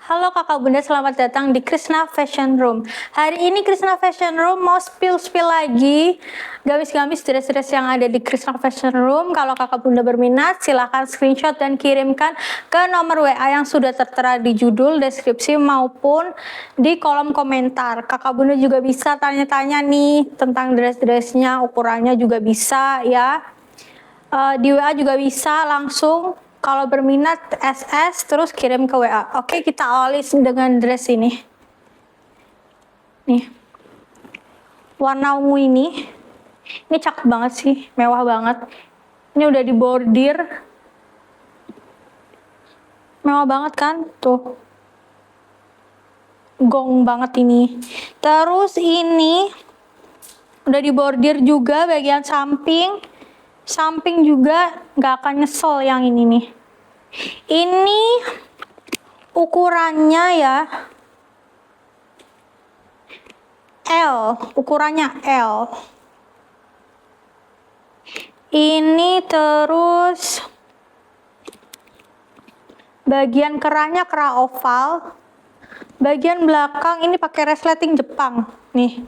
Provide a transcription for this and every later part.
Halo kakak bunda, selamat datang di Krishna Fashion Room. Hari ini Krishna Fashion Room mau spill lagi gamis-gamis dress-dress yang ada di Krishna Fashion Room. Kalau kakak bunda berminat, silahkan screenshot dan kirimkan ke nomor WA yang sudah tertera di judul, deskripsi maupun di kolom komentar. Kakak bunda juga bisa tanya-tanya nih tentang dress-dressnya, ukurannya juga bisa ya. Di WA juga bisa langsung. Kalau berminat SS terus kirim ke WA. Oke, kita awali dengan dress ini. Nih. Warna ungu ini. Ini cakep banget sih, mewah banget. Ini udah di bordir. Mewah banget kan? Tuh. Gong banget ini. Terus ini udah di bordir juga bagian samping. Samping juga nggak akan nyesel yang ini nih. Ini ukurannya ya L, ukurannya L. Ini terus bagian kerahnya kerah oval. Bagian belakang ini pakai resleting Jepang nih.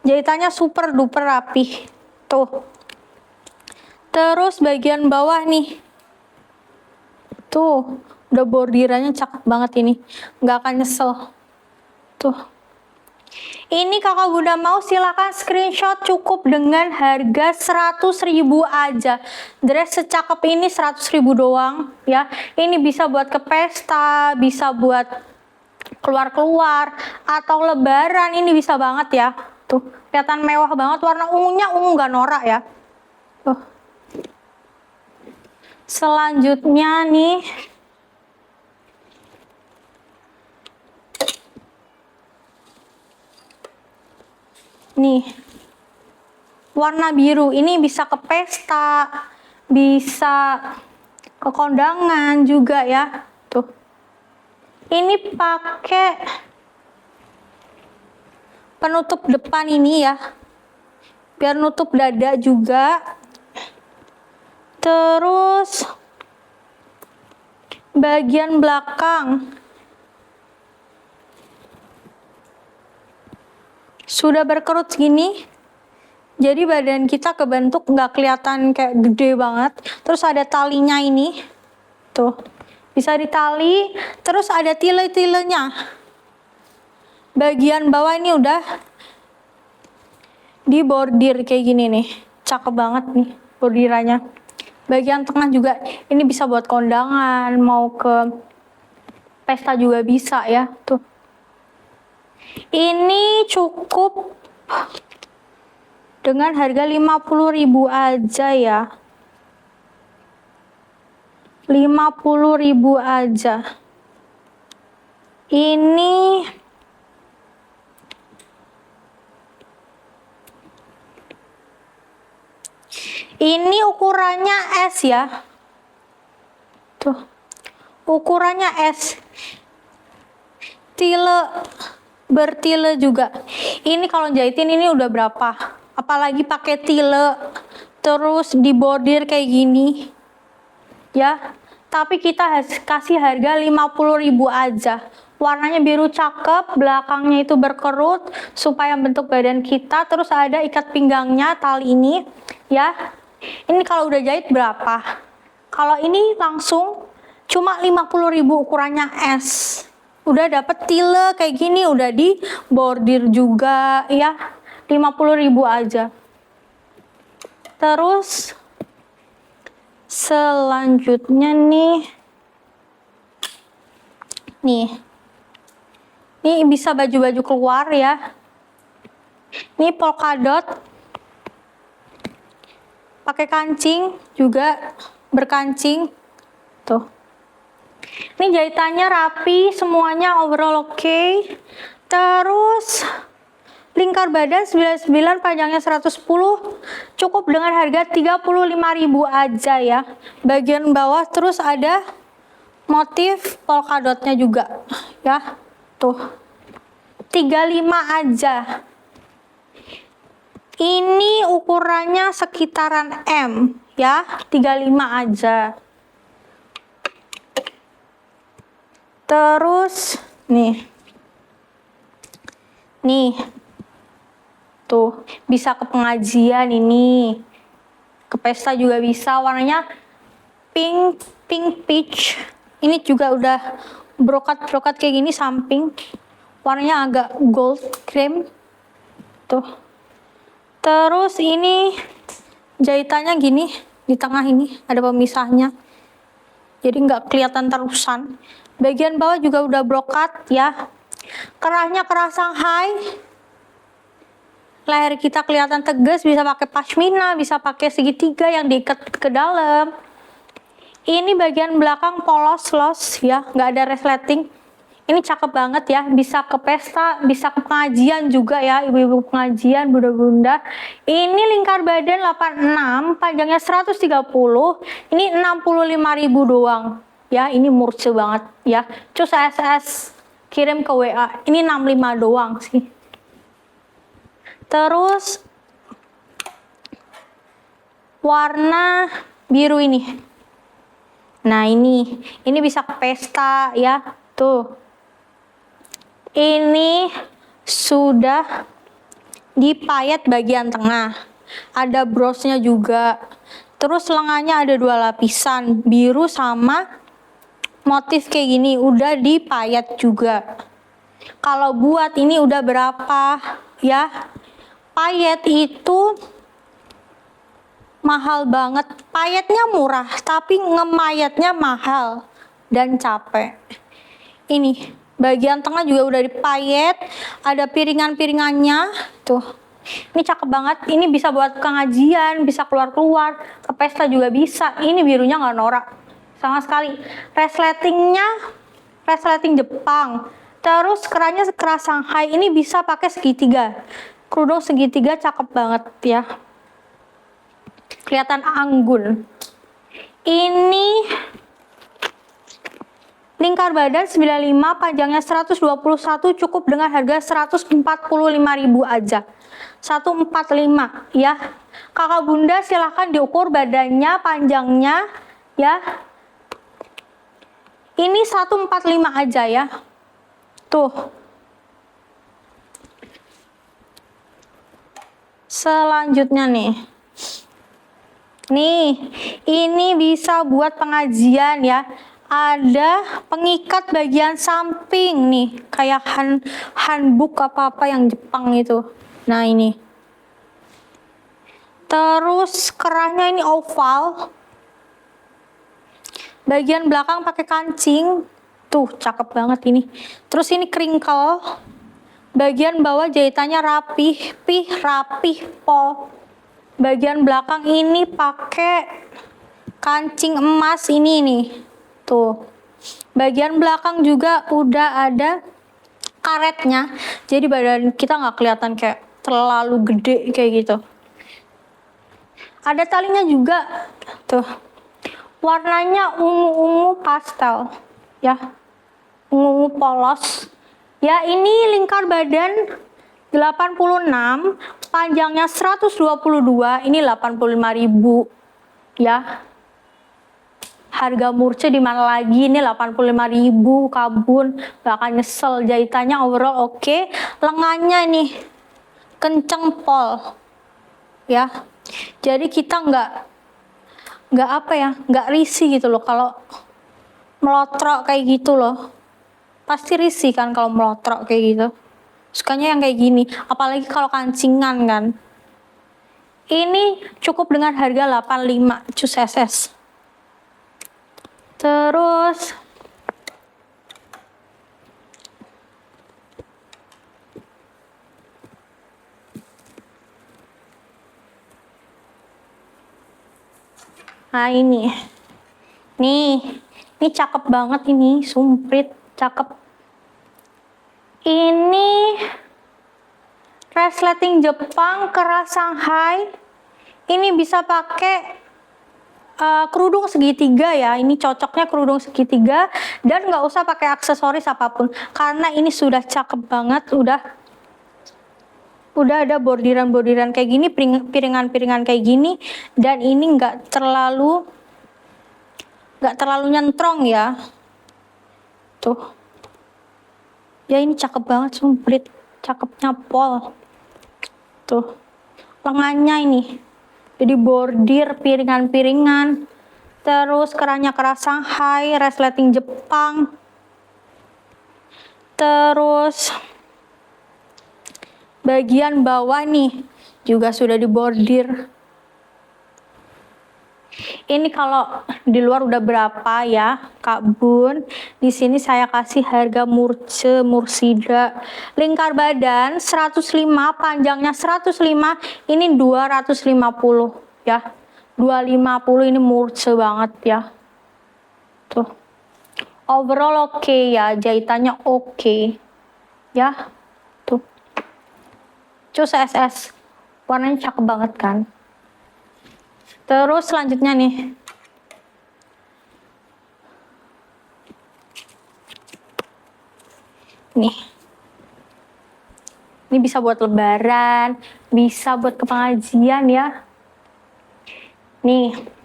Jahitannya super duper rapi. Tuh. Terus bagian bawah nih. Tuh, udah bordirannya cakep banget ini. Nggak akan nyesel. Tuh. Ini kakak bunda mau silakan screenshot, cukup dengan harga 100.000 aja. Dress secakep ini 100.000 doang ya. Ini bisa buat ke pesta, bisa buat keluar-keluar atau lebaran, ini bisa banget ya. Tuh, kelihatan mewah banget, warna ungunya ungu gak norak ya. Tuh. Selanjutnya nih, warna biru. Ini bisa ke pesta, bisa ke kondangan juga ya. Tuh. Ini pakai penutup depan ini ya. Biar nutup dada juga. Terus bagian belakang sudah berkerut segini, jadi badan kita kebentuk nggak kelihatan kayak gede banget. Terus ada talinya ini, tuh bisa ditali. Terus ada tile-tilenya. Bagian bawah ini udah di bordir kayak gini nih, cakep banget nih bordirannya. Bagian tengah juga ini bisa buat kondangan, mau ke pesta juga bisa ya. Tuh. Ini cukup dengan harga 50.000 aja ya. 50.000 aja. Ini ukurannya S ya. Tuh. Ukurannya S. Bertile juga. Ini kalau jahitin ini udah berapa? Apalagi pakai tile terus dibordir kayak gini. Ya. Tapi kita kasih harga 50.000 aja. Warnanya biru cakep, belakangnya itu berkerut supaya bentuk badan kita. Terus ada ikat pinggangnya, tali ini ya. Ini kalau udah jahit berapa? Kalau ini langsung cuma 50.000, ukurannya S. Udah dapet tile kayak gini, udah di bordir juga ya. 50.000 aja. Terus selanjutnya nih bisa baju-baju keluar ya. Ini polkadot pakai kancing juga, berkancing tuh. Ini jahitannya rapi, semuanya overall oke. Terus lingkar badan 99, panjangnya 110, cukup dengan harga 35.000 aja ya. Bagian bawah terus ada motif polkadotnya juga ya. Tuh. 35 aja. Ini ukurannya sekitaran M ya, 35 aja. Terus nih tuh bisa ke pengajian, ini ke pesta juga bisa. Warnanya pink peach. Ini juga udah brokat kayak gini samping, warnanya agak gold cream tuh. Terus ini jahitannya gini, di tengah ini ada pemisahnya, jadi nggak kelihatan terusan. Bagian bawah juga udah brokat ya. Kerahnya kerah Shanghai. Leher kita kelihatan tegas, bisa pakai pashmina, bisa pakai segitiga yang diikat ke dalam. Ini bagian belakang polos ya, nggak ada resleting. Ini cakep banget ya, bisa ke pesta, bisa ke pengajian juga ya, ibu-ibu pengajian, bunda-bunda. Ini lingkar badan 86, panjangnya 130, ini 65.000 doang. Ya, ini murce banget ya. Cus SS kirim ke WA, ini 65 doang sih. Terus warna biru ini. Nah, ini bisa ke pesta ya. Tuh. Ini sudah dipayet bagian tengah. Ada brosnya juga. Terus lengannya ada 2 lapisan, biru sama motif kayak gini, udah dipayet juga. Kalau buat ini udah berapa ya? Payet itu mahal banget. Payetnya murah, tapi ngemayetnya mahal dan capek. Ini bagian tengah juga udah dipayet, ada piringan-piringannya tuh. Ini cakep banget. Ini bisa buat pengajian, bisa keluar-keluar, ke pesta juga bisa. Ini birunya nggak norak sama sekali. Resleting Jepang. Terus kerahnya kerah Shanghai. Ini bisa pakai segitiga. Kerudung segitiga cakep banget ya. Kelihatan anggun. Ini lingkar badan 95, panjangnya 121, cukup dengan harga 145.000 aja. 145 ya. Kakak bunda silahkan diukur badannya, panjangnya ya. Ini 145 aja ya. Tuh. Selanjutnya nih, ini bisa buat pengajian ya. Ada pengikat bagian samping nih, kayak handbook apa-apa yang Jepang itu. Nah, ini. Terus kerahnya ini oval. Bagian belakang pakai kancing. Tuh, cakep banget ini. Terus ini crinkle. Bagian bawah jahitannya rapih, pol. Bagian belakang ini pakai kancing emas ini nih. Tuh. Bagian belakang juga udah ada karetnya. Jadi badan kita nggak kelihatan kayak terlalu gede kayak gitu. Ada talinya juga. Tuh. Warnanya ungu-ungu pastel. Ya. Ungu-ungu polos. Ya, ini lingkar badan 86, panjangnya 122, ini 85.000 ya. Harga murce di mana lagi, ini 85.000, kabun, gak akan nyesel. Jahitannya overall oke. Lengannya nih kenceng pol ya. Jadi kita nggak risih gitu loh kalau melotrok kayak gitu loh. Pasti risih kan kalau melotrok kayak gitu. Sukanya yang kayak gini, apalagi kalau kancingan kan. Ini cukup dengan harga 85 cus SS. Terus nah, ini cakep banget, ini sumprit, cakep. Ini resleting Jepang, kerah Shanghai. Ini bisa pakai kerudung segitiga ya. Ini cocoknya kerudung segitiga dan nggak usah pakai aksesoris apapun karena ini sudah cakep banget. Udah ada bordiran kayak gini, piringan kayak gini, dan ini nggak terlalu nyentrong ya. Tuh. Ya ini cakep banget sumprit, cakepnya pol. Tuh, lengannya ini jadi bordir piringan-piringan. Terus kerahnya kerah Shanghai, resleting Jepang. Terus bagian bawah nih juga sudah dibordir. Ini kalau di luar udah berapa ya, Kak Bun? Di sini saya kasih harga Murce Mursida. Lingkar badan 105, panjangnya 105, ini 250 ya. 250 ini Murce banget ya. Tuh. Overall oke ya, jahitannya oke. Ya. Tuh. Cus SS. Warnanya cakep banget kan? Terus selanjutnya nih. Nih. Ini bisa buat lebaran, bisa buat ke pengajian ya. Nih.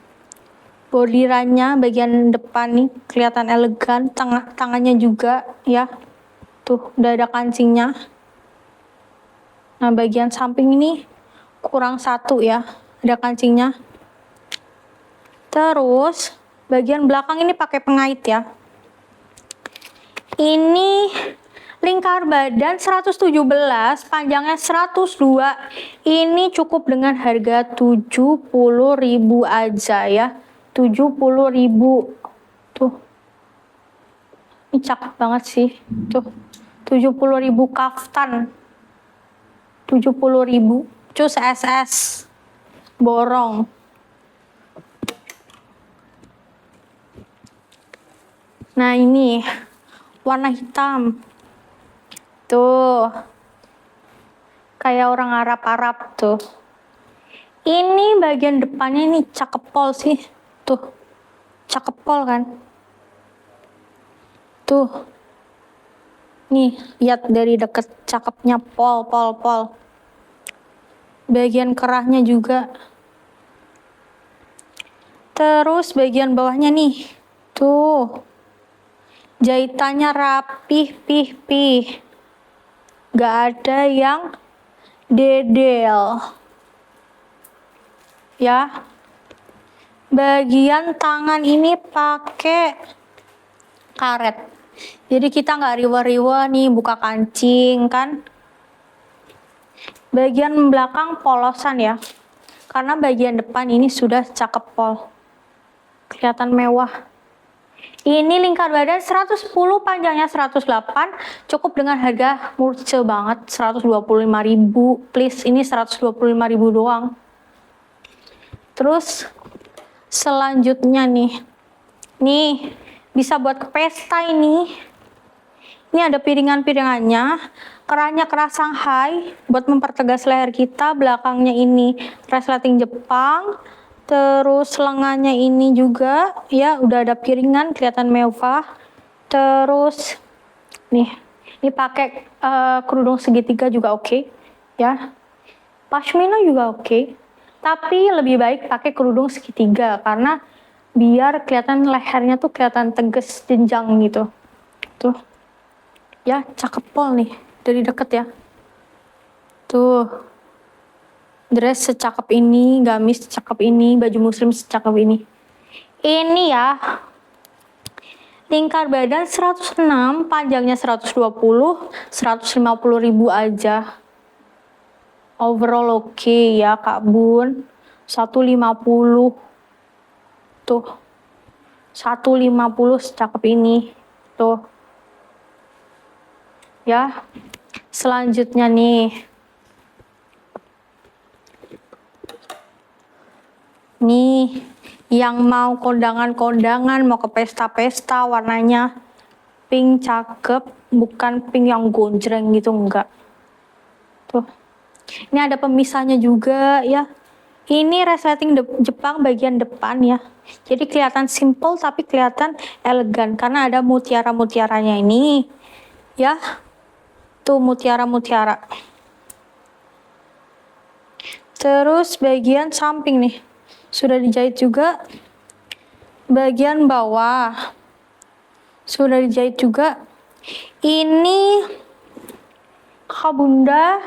Bordirannya bagian depan nih kelihatan elegan, tangannya juga ya. Tuh, udah ada kancingnya. Nah, bagian samping ini kurang satu ya, ada kancingnya. Terus bagian belakang ini pakai pengait ya. Ini lingkar badan 117, panjangnya 102. Ini cukup dengan harga 70.000 aja ya. 70.000. Tuh. Ini cakep banget sih. Tuh. 70.000 kaftan. 70.000. Cus SS. Borong. Nah ini warna hitam. Tuh. Kayak orang Arab-Arab tuh. Ini bagian depannya ini cakep pol sih. Tuh. Cakep pol kan. Tuh. Nih, lihat dari deket cakepnya pol. Bagian kerahnya juga. Terus bagian bawahnya nih. Tuh. Jahitannya rapih, pih. Gak ada yang dedel. Ya. Bagian tangan ini pakai karet. Jadi kita nggak riwa-riwa nih buka kancing kan. Bagian belakang polosan ya. Karena bagian depan ini sudah cakep pol. Kelihatan mewah. Ini lingkar badan 110, panjangnya 108, cukup dengan harga murce banget, 125.000. Please, ini 125.000 doang. Terus selanjutnya nih. Nih, bisa buat ke pesta ini. Ini ada piringan-piringannya. Kerahnya kerah Shanghai buat mempertegas leher kita. Belakangnya ini resleting Jepang. Terus lengannya ini juga ya udah ada piringan, kelihatan mewah. Terus nih, ini pakai kerudung segitiga juga oke ya. Pashmina juga oke. Tapi lebih baik pakai kerudung segitiga karena biar kelihatan lehernya tuh kelihatan tegas jenjang gitu. Tuh. Ya, cakep pol nih dari deket ya. Tuh. Dress secakep ini, gamis secakep ini, baju muslim secakep ini. Ini ya. Lingkar badan 106, panjangnya 120, 150.000 aja. Overall oke ya Kak Bun. 150. Tuh. 150 secakep ini. Tuh. Ya. Selanjutnya nih. Nih, yang mau kondangan-kondangan, mau ke pesta-pesta, warnanya pink cakep, bukan pink yang gonjreng gitu, enggak. Tuh. Ini ada pemisahnya juga ya. Ini resleting Jepang bagian depan ya. Jadi kelihatan simple tapi kelihatan elegan karena ada mutiara-mutiaranya ini. Ya. Tuh mutiara-mutiara. Terus bagian samping nih. Sudah dijahit juga. Bagian bawah sudah dijahit juga. Ini kakak bunda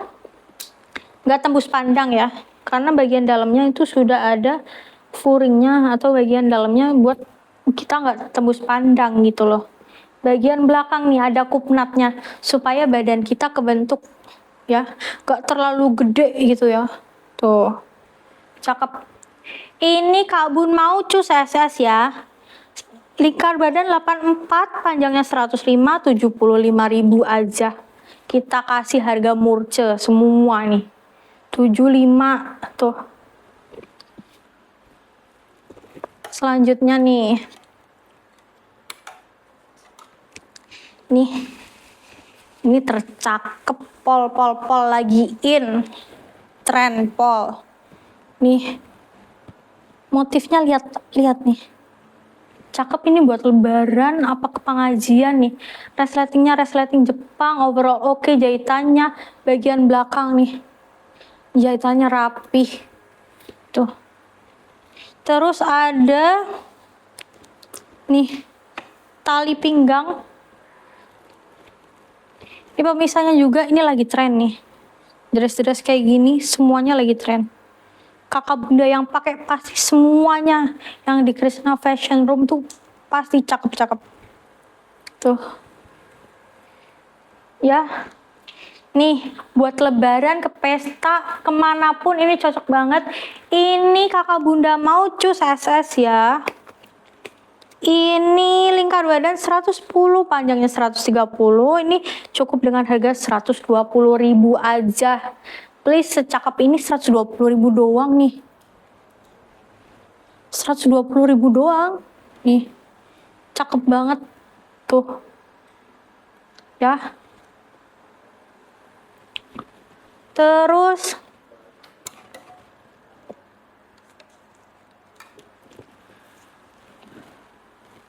nggak tembus pandang ya, karena bagian dalamnya itu sudah ada furingnya atau bagian dalamnya buat kita nggak tembus pandang gitu loh. Bagian belakang nih ada kupnatnya supaya badan kita kebentuk ya, nggak terlalu gede gitu ya. Tuh, cakep. Ini Kak Bun mau cus SS ya. Lingkar badan 84, panjangnya 105, 75.000 aja. Kita kasih harga murce semua nih. 75 tuh. Selanjutnya nih. Ini tercakep pol lagi in. Tren pol. Nih. Motifnya lihat nih. Cakep ini buat lebaran apa ke pengajian nih. Resleting Jepang, overall oke, jahitannya bagian belakang nih. Jahitannya rapih. Tuh. Terus ada nih tali pinggang. Ini pemisahnya juga, ini lagi tren nih. Dress kayak gini semuanya lagi tren. Kakak bunda yang pakai pasti semuanya yang di Krishna Fashion Room tuh pasti cakep-cakep. Tuh. Ya. Nih, buat lebaran, ke pesta, kemanapun ini cocok banget. Ini kakak bunda mau cus SS ya. Ini lingkar badan 110, panjangnya 130. Ini cukup dengan harga 120.000 aja. Please, secakep ini 120.000 doang nih. 120.000 doang. Nih. Cakep banget. Tuh. Ya. Terus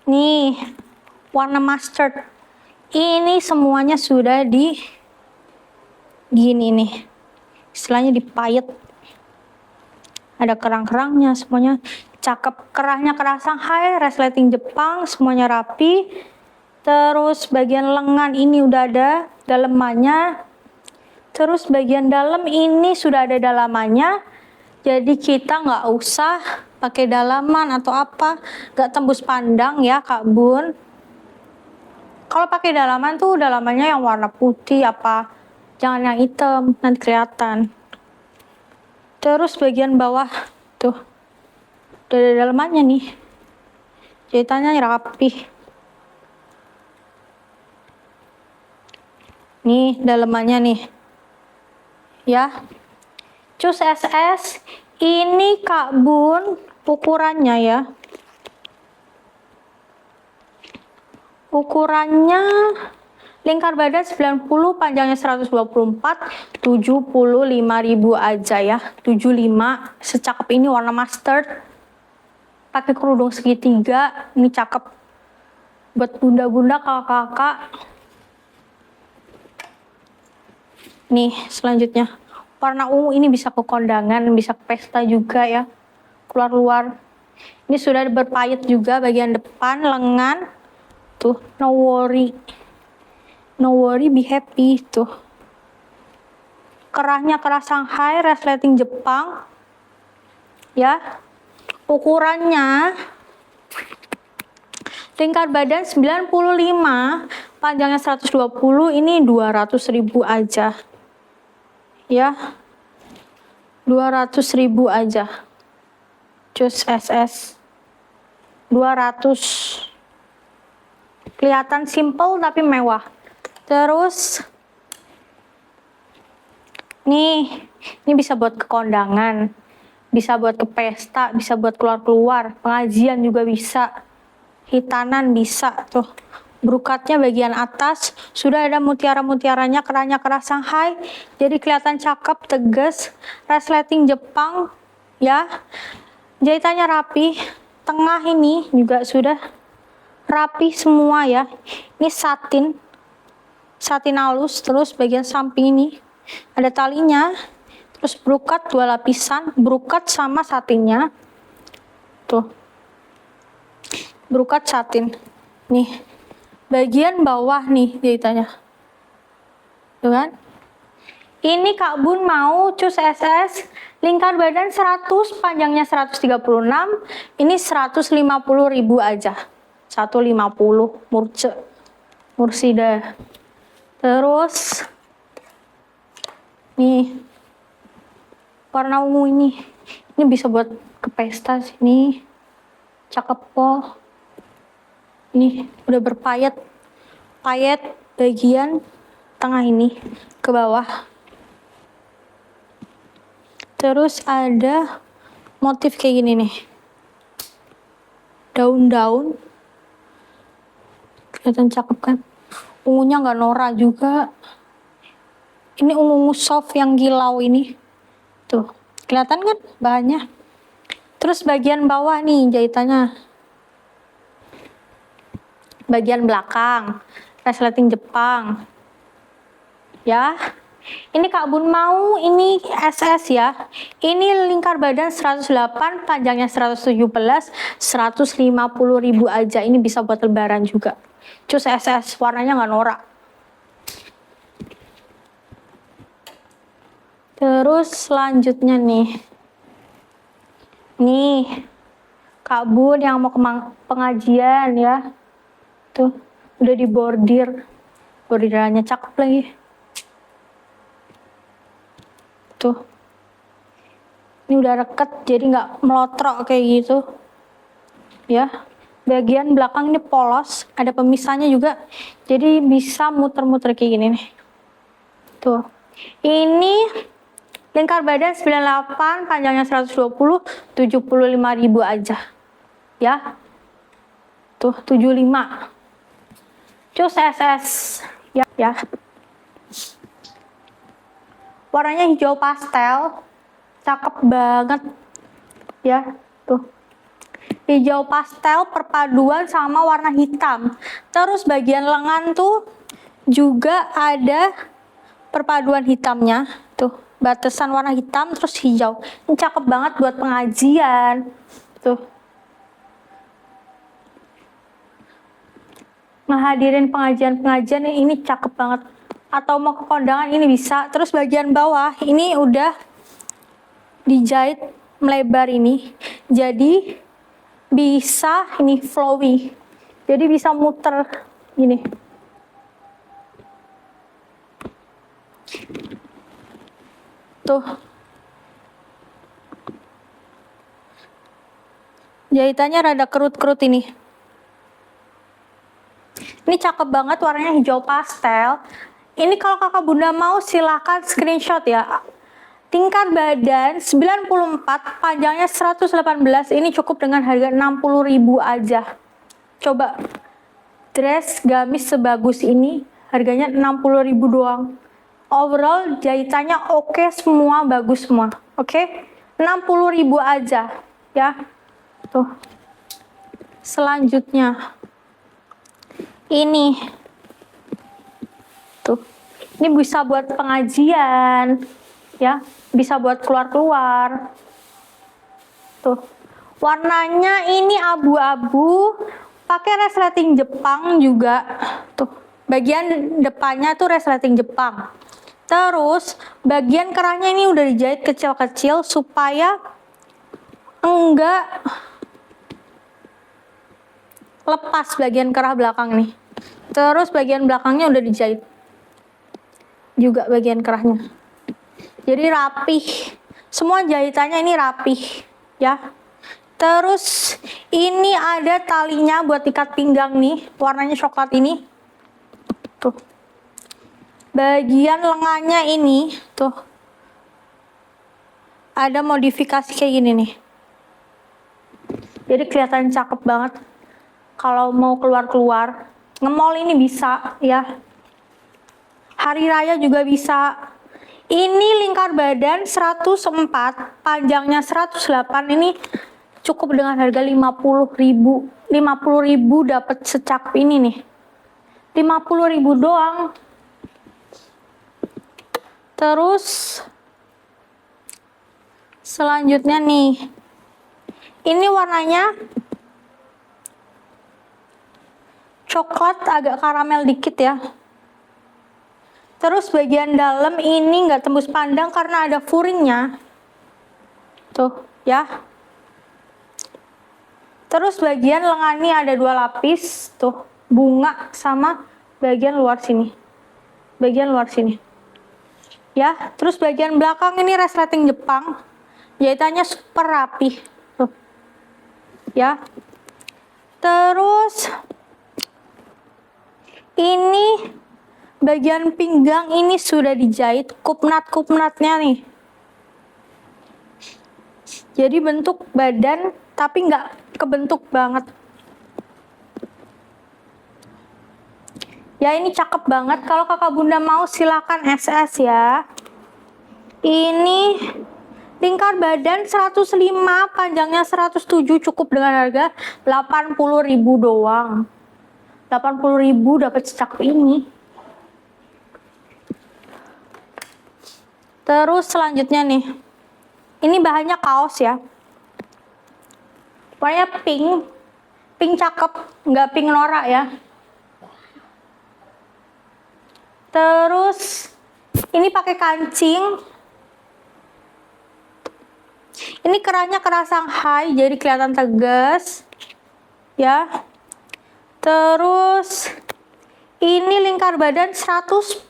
nih, warna mustard. Ini semuanya sudah gini nih. Istilahnya dipayet. Ada kerang-kerangnya, semuanya cakep. Kerahnya kerah Shanghai, resleting Jepang, semuanya rapi. Terus bagian lengan ini udah ada dalamannya. Terus bagian dalam ini sudah ada dalamannya. Jadi kita nggak usah pakai dalaman atau apa, nggak tembus pandang ya Kak Bun. Kalau pakai dalaman tuh dalamannya yang warna putih apa, jangan yang hitam, nanti kelihatan. Terus bagian bawah tuh udah ada dalamannya nih, jahitannya rapih. Nih dalamannya nih, ya. Cus SS. Ini Kak Bun ukurannya ya. Ukurannya lingkar badan 90, panjangnya 124, 75.000 aja ya. 75, secakep ini warna mustard. Pakai kerudung segitiga, ini cakep. Buat bunda-bunda, kakak-kakak. Nih, selanjutnya. Warna ungu ini bisa ke kondangan, bisa ke pesta juga ya. Keluar-luar. Ini sudah berpayet juga bagian depan, lengan. Tuh, no worry. No worry, be happy. Tuh. Kerahnya kerah Shanghai, resleting Jepang. Ya. Ukurannya lingkar badan 95, panjangnya 120, ini 200.000 aja. Ya, 200.000 aja. Cus SS 200. Kelihatan simple tapi mewah. Terus nih, ini bisa buat ke kondangan, bisa buat ke pesta, bisa buat keluar-keluar, pengajian juga bisa, hitanan bisa tuh. Brukatnya bagian atas sudah ada mutiara-mutiaranya, kerahnya kerah Shanghai, jadi kelihatan cakep, tegas. Resleting Jepang ya, jahitannya rapi. Tengah ini juga sudah rapi semua ya. Ini satin halus. Terus bagian samping ini ada talinya. Terus brukat 2 lapisan, brukat sama satinnya tuh, brukat satin nih. bagian bawah nih jahitannya. Tuh kan? Ini Kak Bun mau cus SS, lingkar badan 100, panjangnya 136, ini 150.000 aja. 150 Mursida. Terus nih warna ungu ini bisa buat ke pesta sini. Cakep po. Ini udah berpayet bagian tengah ini ke bawah. Terus ada motif kayak gini nih, daun-daun, kelihatan cakep kan? Ungunya nggak norak juga. Ini ungu soft yang kilau ini, tuh kelihatan kan bahannya. Terus bagian bawah nih jahitannya, bagian belakang resleting Jepang ya. Ini Kak Bun mau ini SS ya. Ini lingkar badan 108, panjangnya 117, 150.000 aja. Ini bisa buat lebaran juga. Cus SS, warnanya nggak norak. Terus selanjutnya nih. Nih, Kak Bun yang mau ke pengajian ya. Tuh, udah dibordir. Bordirannya cakep lagi. Tuh, ini udah reket jadi nggak melotrok kayak gitu ya. Bagian belakang ini polos, ada pemisahnya juga, jadi bisa muter-muter kayak gini nih. Tuh, ini lingkar badan 98, panjangnya 120, 75.000 aja ya. Tuh 75 cus SS ya. Warnanya hijau pastel, cakep banget ya. Tuh, hijau pastel perpaduan sama warna hitam. Terus bagian lengan tuh juga ada perpaduan hitamnya. Tuh, batasan warna hitam terus hijau. Ini cakep banget buat pengajian. Tuh, ngehadirin pengajian ini cakep banget. Atau mau ke kondangan ini bisa. Terus bagian bawah ini udah dijahit melebar ini, jadi bisa ini flowy, jadi bisa muter gini. Tuh, jahitannya rada kerut-kerut ini. Ini cakep banget, warnanya hijau pastel. Ini kalau kakak bunda mau silahkan screenshot ya. Tingkat badan 94, panjangnya 118, ini cukup dengan harga 60.000 aja. Coba dress gamis sebagus ini harganya 60.000 doang. Overall jahitannya oke semua, bagus semua. Oke, 60.000 aja ya. Tuh, selanjutnya ini tuh, ini bisa buat pengajian ya, bisa buat keluar-keluar. Tuh, warnanya ini abu-abu, pakai resleting Jepang juga. Tuh, bagian depannya tuh resleting Jepang. Terus bagian kerahnya ini udah dijahit kecil-kecil supaya enggak lepas bagian kerah belakang nih. Terus bagian belakangnya udah dijahit juga bagian kerahnya. Jadi rapih. Semua jahitannya ini rapih ya. Terus ini ada talinya buat ikat pinggang nih, warnanya coklat ini. Tuh. Bagian lengannya ini tuh ada modifikasi kayak gini nih. Jadi kelihatan cakep banget. Kalau mau keluar-keluar, nge-mall ini bisa ya. Hari raya juga bisa. Ini lingkar badan 104, panjangnya 108, ini cukup dengan harga 50.000. 50.000 dapat secakep ini nih. 50.000 doang. Terus selanjutnya nih. Ini warnanya coklat agak karamel dikit ya. Terus bagian dalam ini nggak tembus pandang karena ada furingnya. Tuh ya. Terus bagian lengannya ada 2 lapis. Tuh, bunga sama bagian luar sini. Bagian luar sini. Ya, terus bagian belakang ini resleting Jepang. Jahitannya super rapi. Tuh. Ya. Terus ini bagian pinggang ini sudah dijahit kupnat-kupnatnya nih. Jadi bentuk badan tapi nggak kebentuk banget. Ya ini cakep banget. Kalau kakak bunda mau silakan SS ya. Ini lingkar badan 105, panjangnya 107, cukup dengan harga 80.000 doang. 80.000 dapat secakep ini. Terus selanjutnya nih. Ini bahannya kaos ya. Warnanya pink. Pink cakep, nggak pink norak ya. Terus ini pakai kancing. Ini kerahnya kerah Shanghai jadi kelihatan tegas. Ya. Terus ini lingkar badan 100.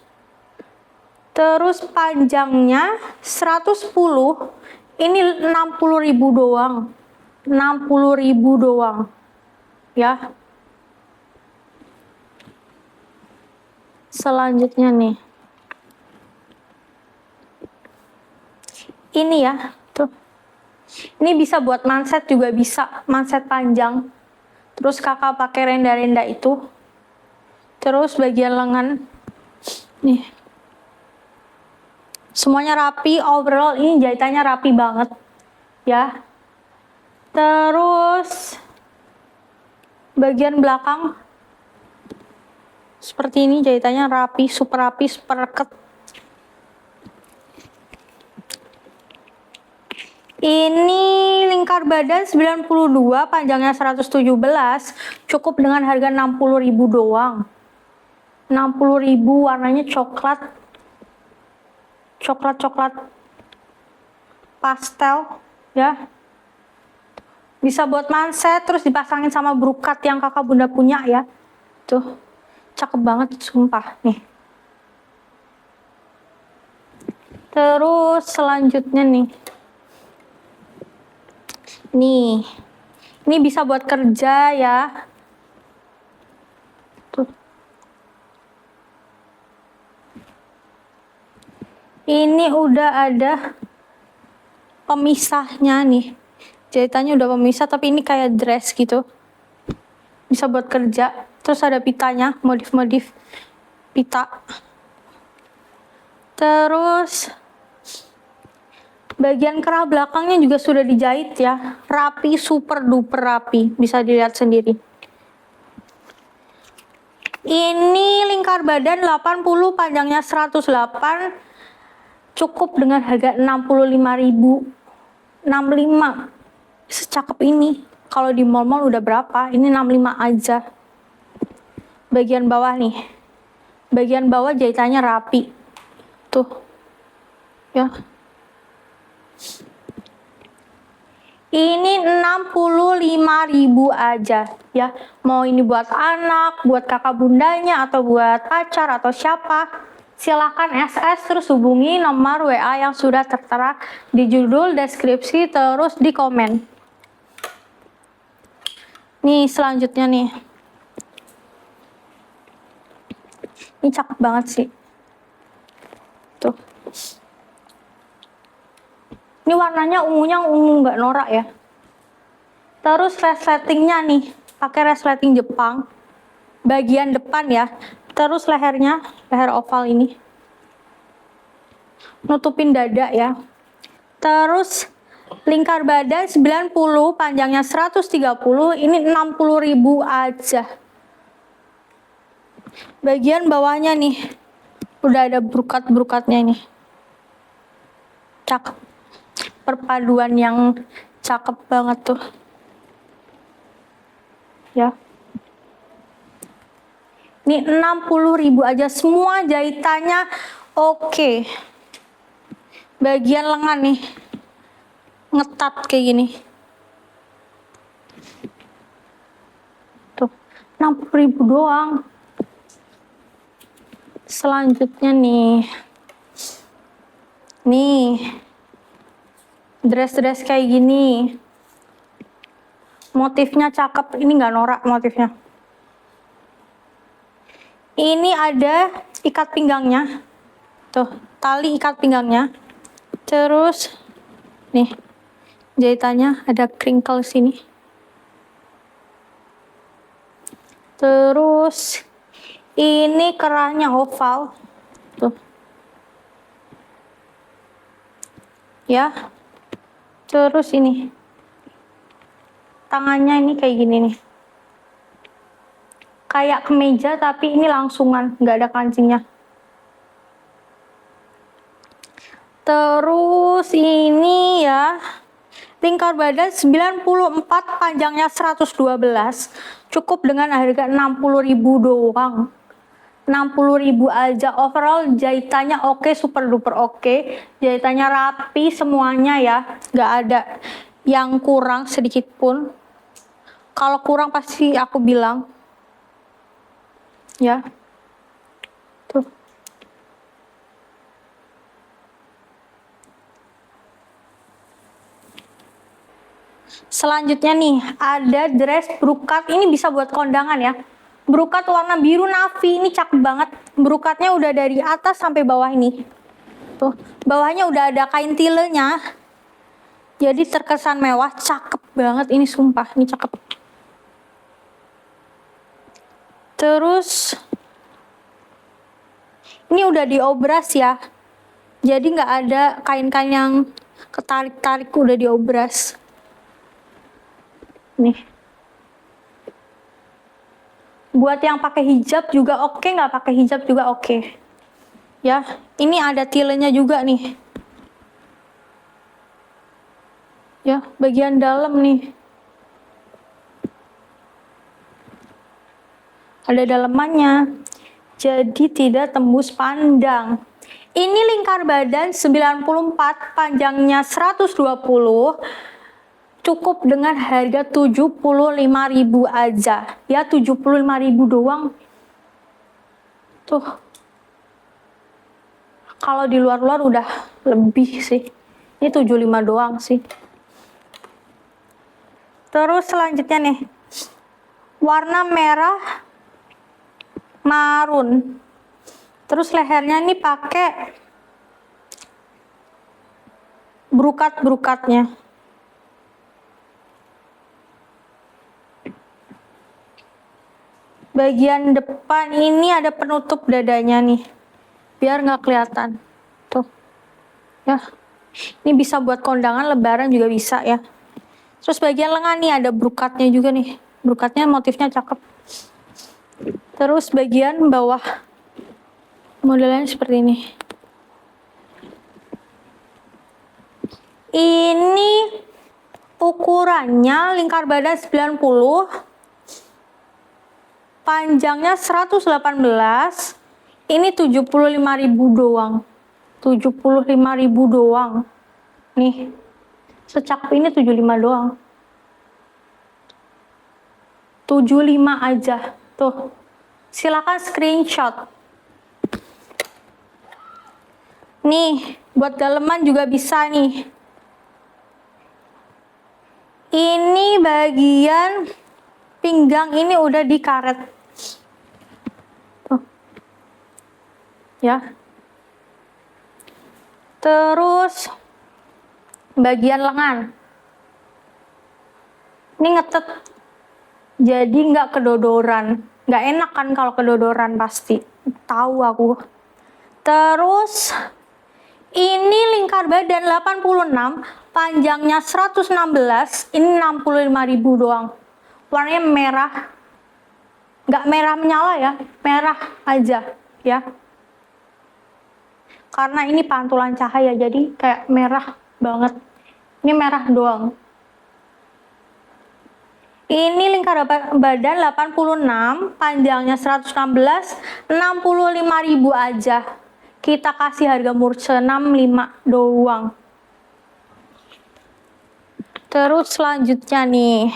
Terus panjangnya 110. Ini 60.000 doang. 60.000 doang. Ya. Selanjutnya nih. Ini ya, tuh. Ini bisa buat manset juga bisa, manset panjang. Terus kakak pakai renda-renda itu. Terus bagian lengan. Nih. Semuanya rapi, overall ini jahitannya rapi banget. Ya. Terus bagian belakang seperti ini, jahitannya rapi, super raket. Ini lingkar badan 92, panjangnya 117, cukup dengan harga 60.000 doang. 60.000, warnanya coklat pastel ya. Bisa buat manset, terus dipasangin sama brokat yang kakak bunda punya ya. Tuh, cakep banget sumpah nih. Terus selanjutnya nih. Ini bisa buat kerja ya. Tuh. Ini udah ada pemisahnya nih. Jahitannya udah pemisah tapi ini kayak dress gitu. Bisa buat kerja. Terus ada pitanya, modif-modif pita. Terus bagian kerah belakangnya juga sudah dijahit ya. Rapi, super duper rapi. Bisa dilihat sendiri. Ini lingkar badan 80, panjangnya 108. Cukup dengan harga 65.000. 65. Secakep ini. Kalau di mall-mall udah berapa? Ini 65 aja. Bagian bawah nih. Bagian bawah jahitannya rapi. Tuh. Ya. Ini 65.000 aja ya. Mau ini buat anak, buat kakak bundanya, atau buat pacar atau siapa, silakan SS, terus hubungi nomor WA yang sudah tertera di judul, deskripsi, terus di komen. Nih selanjutnya nih. Ini cakep banget sih. Tuh. Ini warnanya ungunya ungu nggak norak ya. Terus resletingnya nih, pakai resleting Jepang. Bagian depan ya. Terus lehernya, leher oval ini. Nutupin dada ya. Terus lingkar badan 90, panjangnya 130, ini 60.000 aja. Bagian bawahnya nih, udah ada brokat-brokatnya nih. Cakep. Perpaduan yang cakep banget tuh. Ya. Ini 60.000 aja, semua jahitannya oke. Bagian lengan nih, ngetat kayak gini. Tuh, 60.000 doang. Selanjutnya nih. Dress-dress kayak gini. Motifnya cakep, ini nggak norak motifnya. Ini ada ikat pinggangnya. Tuh, tali ikat pinggangnya. Terus, nih, jahitannya ada crinkle sini. Terus, ini kerahnya oval. Tuh. Ya. Terus ini. Tangannya ini kayak gini nih. Kayak kemeja tapi ini langsungan, nggak ada kancingnya. Terus ini ya, lingkar badan 94, panjangnya 112. Cukup dengan harga 60.000 doang. 60.000 aja. Overall jahitannya oke, super duper oke. Jahitannya rapi semuanya ya, nggak ada yang kurang sedikit pun. Kalau kurang pasti aku bilang. Ya. Tuh. Selanjutnya nih, ada dress brokat. Ini bisa buat kondangan ya. Brokat warna biru navy, ini cakep banget. Brokatnya udah dari atas sampai bawah ini. Tuh, bawahnya udah ada kain tilenya. Jadi terkesan mewah, cakep banget ini, sumpah, ini cakep. Terus ini udah diobras ya. Jadi nggak ada kain-kain yang ketarik-tarik, udah diobras. Nih. Buat yang pakai hijab juga oke, nggak pakai hijab juga oke. Ya, ini ada tilenya juga nih. Ya, bagian dalam nih. Ada dalemannya. Jadi tidak tembus pandang. Ini lingkar badan 94, panjangnya 120. Cukup dengan harga 75.000 aja. Ya, 75.000 doang. Tuh. Kalau di luar-luar udah lebih sih. Ini 75 doang sih. Terus selanjutnya nih. Warna merah marun. Terus lehernya ini pakai brokat-brokatnya. Bagian depan ini ada penutup dadanya nih, biar nggak kelihatan. Tuh, ya. Ini bisa buat kondangan, lebaran juga bisa ya. Terus bagian lengan nih ada brokatnya juga nih. Brokatnya motifnya cakep. Terus bagian bawah modelnya seperti ini. Ini ukurannya lingkar badan 90, panjangnya 118. Ini 75.000 doang. 75.000 doang. Nih. Secakep ini 75 doang. 75 aja. Tuh. Silakan screenshot. Nih, buat daleman juga bisa nih. Ini bagian pinggang ini udah dikaret. Tuh. Ya. Terus bagian lengan. Ini ngetet. Jadi nggak kedodoran. Nggak enak kan kalau kedodoran pasti. Tahu aku. Terus ini lingkar badan 86, panjangnya 116, ini 65.000 doang. Warnanya merah. Nggak merah menyala ya, merah aja ya. Karena ini pantulan cahaya, jadi kayak merah banget. Ini merah doang. Ini lingkar badan 86, panjangnya 116, 65.000 aja. Kita kasih harga murce 65 doang. Terus selanjutnya nih.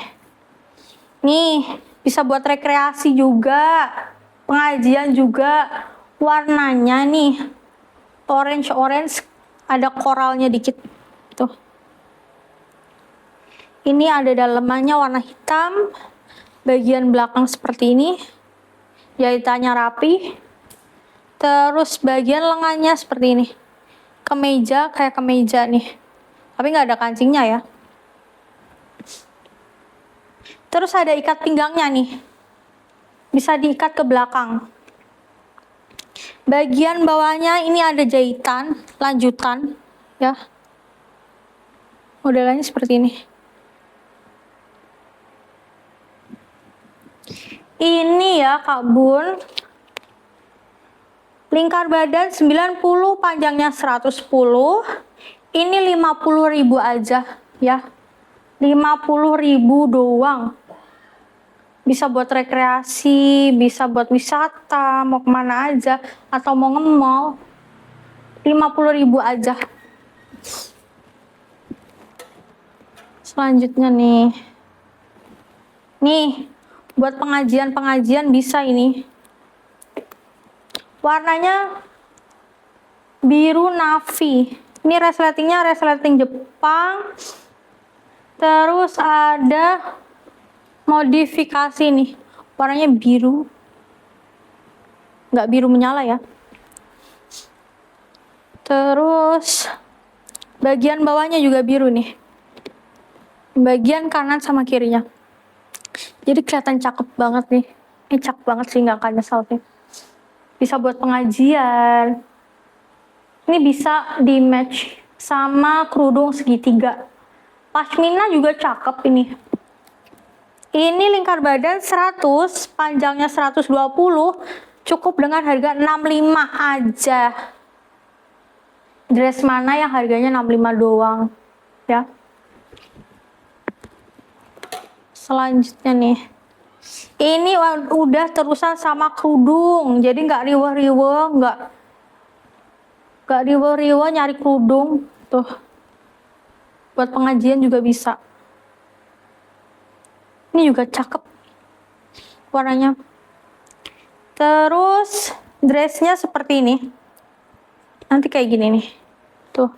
Nih, bisa buat rekreasi juga, pengajian juga. Warnanya nih orange, ada koralnya dikit. Tuh. Ini ada dalamannya warna hitam. Bagian belakang seperti ini. Jahitannya rapi. Terus bagian lengannya seperti ini. Kemeja, kayak kemeja nih. Tapi nggak ada kancingnya ya. Terus ada ikat pinggangnya nih. Bisa diikat ke belakang. Bagian bawahnya ini ada jahitan, lanjutan. Ya. Modelannya seperti ini. Ini ya Kak Bun. Lingkar badan 90, panjangnya 110. Ini 50.000 aja ya. 50.000 doang. Bisa buat rekreasi, bisa buat wisata, mau kemana aja, atau mau nge-mall. 50.000 aja. Selanjutnya nih. Nih, buat pengajian bisa ini. Warnanya biru navy. Ini resleting Jepang. Terus ada modifikasi nih. Warnanya biru. Nggak biru menyala ya. Terus bagian bawahnya juga biru nih. Bagian kanan sama kirinya. Jadi kelihatan cakep banget nih. Ini cakep banget sih, nggak akan nyesel sih. Bisa buat pengajian. Ini bisa di match sama kerudung segitiga. Pashmina juga cakep ini. Ini lingkar badan 100, panjangnya 120, cukup dengan harga 65 aja. Dress mana yang harganya 65 doang, ya. Selanjutnya nih. Ini udah terusan sama kerudung, jadi nggak riweh-riweh, nggak riweh-riweh nyari kerudung. Tuh, buat pengajian juga bisa. Ini juga cakep warnanya. Terus dressnya seperti ini. Nanti kayak gini nih. Tuh.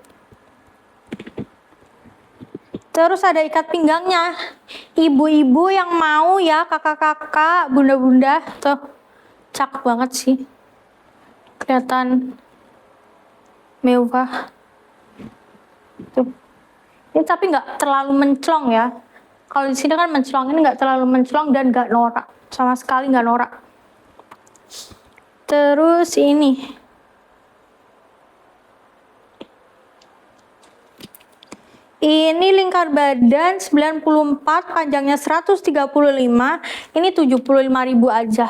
Terus ada ikat pinggangnya. Ibu-ibu yang mau ya, kakak-kakak, bunda-bunda. Tuh. Cakep banget sih. Kelihatan mewah. Tuh. Ini tapi nggak terlalu menclong ya. Kalau di sini kan menclong, ini nggak terlalu menclong dan nggak norak. Sama sekali nggak norak. Terus ini. Ini lingkar badan 94, panjangnya 135. Ini 75.000 aja.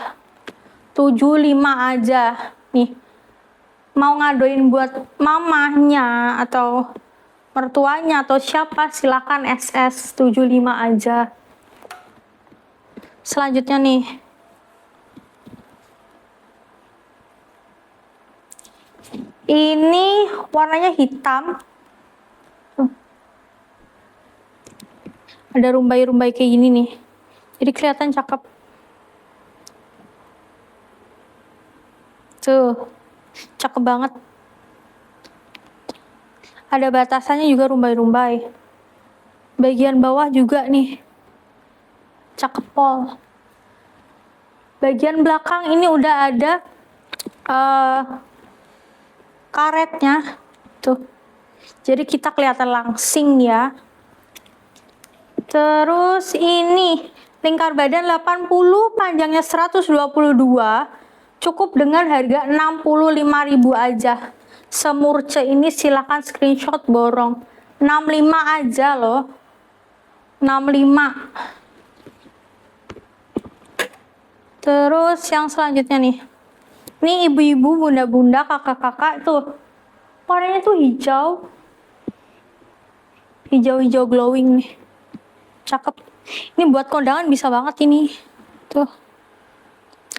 75 aja. Nih. Mau ngadoin buat mamahnya atau mertuanya atau siapa, silakan SS 75 aja. Selanjutnya nih. Ini warnanya hitam. Ada rumbai-rumbai kayak gini nih. Jadi kelihatan cakep. Tuh. Cakep banget. Ada batasannya juga rumbai-rumbai. Bagian bawah juga nih. Cakep pol. Bagian belakang ini udah ada karetnya. Tuh. Jadi kita kelihatan langsing ya. Terus ini lingkar badan 80, panjangnya 122, cukup dengan harga 65.000 aja. Semurce ini silahkan screenshot borong. 65 aja loh. 65. Terus yang selanjutnya nih. Ini ibu-ibu, bunda-bunda, kakak-kakak tuh. Warnanya tuh hijau. Hijau-hijau glowing nih. Cakep. Ini buat kondangan bisa banget ini. Tuh.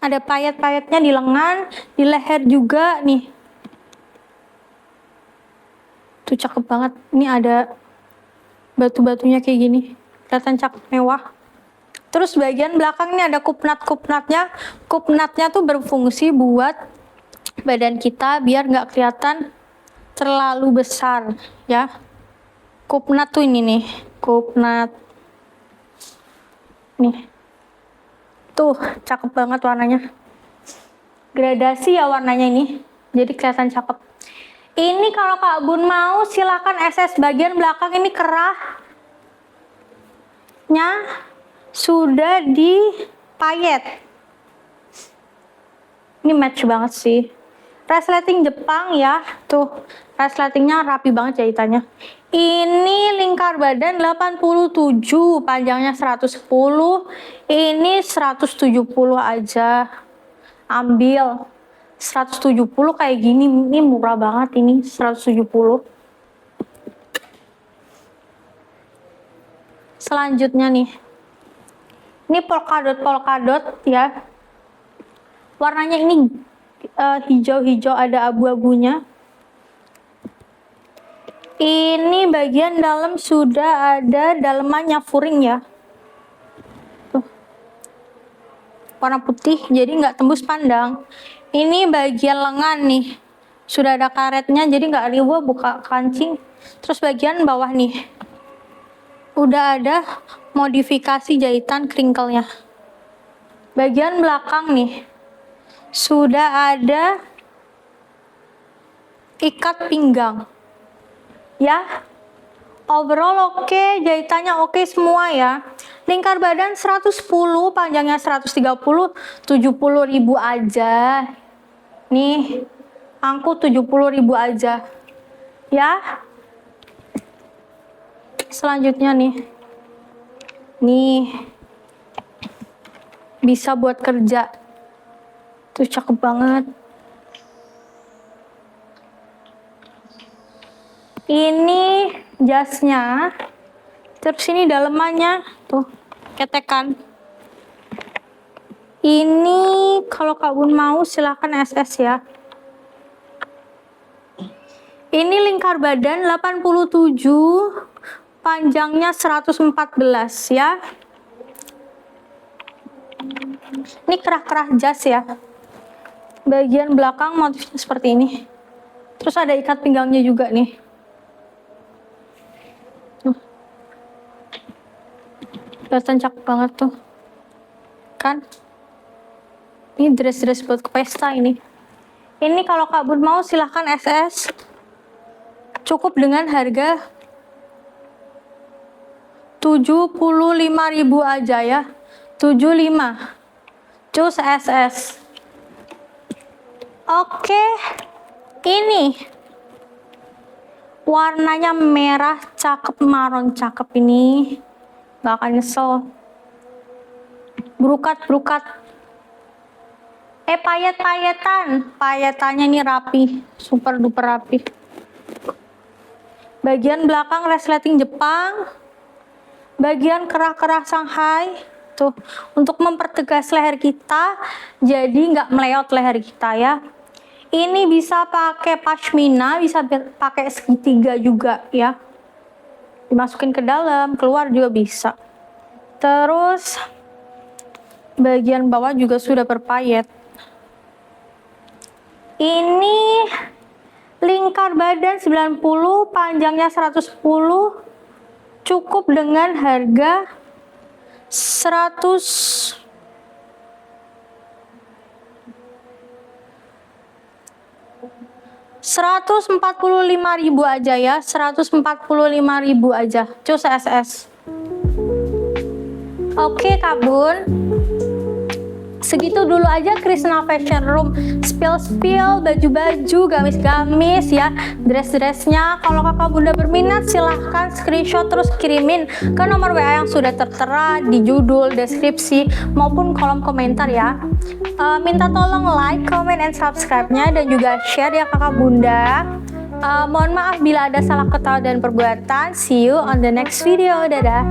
Ada payet-payetnya di lengan, di leher juga nih. Tuh cakep banget. Ini ada batu-batunya kayak gini. Kelihatan cakep mewah. Terus bagian belakang ini ada kupnat-kupnatnya. Kupnatnya tuh berfungsi buat badan kita biar nggak kelihatan terlalu besar ya. Kupnat tuh ini nih, kupnat. Nih. Tuh, cakep banget warnanya. Gradasi ya warnanya ini. Jadi kelihatan cakep. Ini kalau Kak Bun mau silakan SS bagian belakang ini kerahnya sudah dipayet. Ini match banget sih. Resleting Jepang ya. Tuh, resletingnya rapi banget jahitannya. Ini lingkar badan 87, panjangnya 110. Ini 170 aja. Ambil 170 kayak gini, ini murah banget ini 170. Selanjutnya nih. Ini polkadot ya. Warnanya ini hijau-hijau ada abu-abunya. Ini bagian dalam sudah ada dalemannya furing ya. Tuh. Warna putih jadi nggak tembus pandang. Ini bagian lengan nih. Sudah ada karetnya jadi nggak riwah buka kancing. Terus bagian bawah nih. Udah ada modifikasi jahitan crinkle-nya. Bagian belakang nih. Sudah ada ikat pinggang. Ya, overall oke, jahitannya oke semua ya. Lingkar badan 110, panjangnya 130, 70.000 aja. Nih, angkut 70.000 aja. Ya. Selanjutnya nih. Nih. Bisa buat kerja. Tuh cakep banget. Ini jasnya, terus ini dalemannya, tuh ketekan. Ini kalau Kak Bun mau silahkan SS ya. Ini lingkar badan 87, panjangnya 114 ya. Ini kerah-kerah jas ya. Bagian belakang motifnya seperti ini. Terus ada ikat pinggangnya juga nih. Kelihatan cakep banget tuh. Kan? Ini dress-dress buat ke pesta ini. Ini kalau Kak Bun mau silahkan SS. Cukup dengan harga 75.000 aja ya. 75. Cus SS. Oke. Ini. Warnanya merah cakep, maron cakep ini. Gak akan nyesel. Berukat-berukat. Payet-payetan. Payetannya ini rapi. Super duper rapi. Bagian belakang resleting Jepang. Bagian kerah-kerah Shanghai. Tuh. Untuk mempertegas leher kita. Jadi nggak meleot leher kita ya. Ini bisa pakai pashmina. Bisa pakai segitiga juga ya. Dimasukin ke dalam, keluar juga bisa. Terus bagian bawah juga sudah berpayet. Ini lingkar badan 90, panjangnya 110. Cukup dengan harga 145.000 aja ya, 145.000 aja. Cus SS. Oke Kak Bun. Segitu dulu aja Krishna Fashion Room spill baju-baju, gamis-gamis ya, dress-dressnya. Kalau kakak bunda berminat silahkan screenshot terus kirimin ke nomor WA yang sudah tertera di judul, deskripsi maupun kolom komentar ya. Minta tolong like, comment, and subscribe-nya dan juga share ya kakak bunda. Mohon maaf bila ada salah kata dan perbuatan. See you on the next video. Dadah.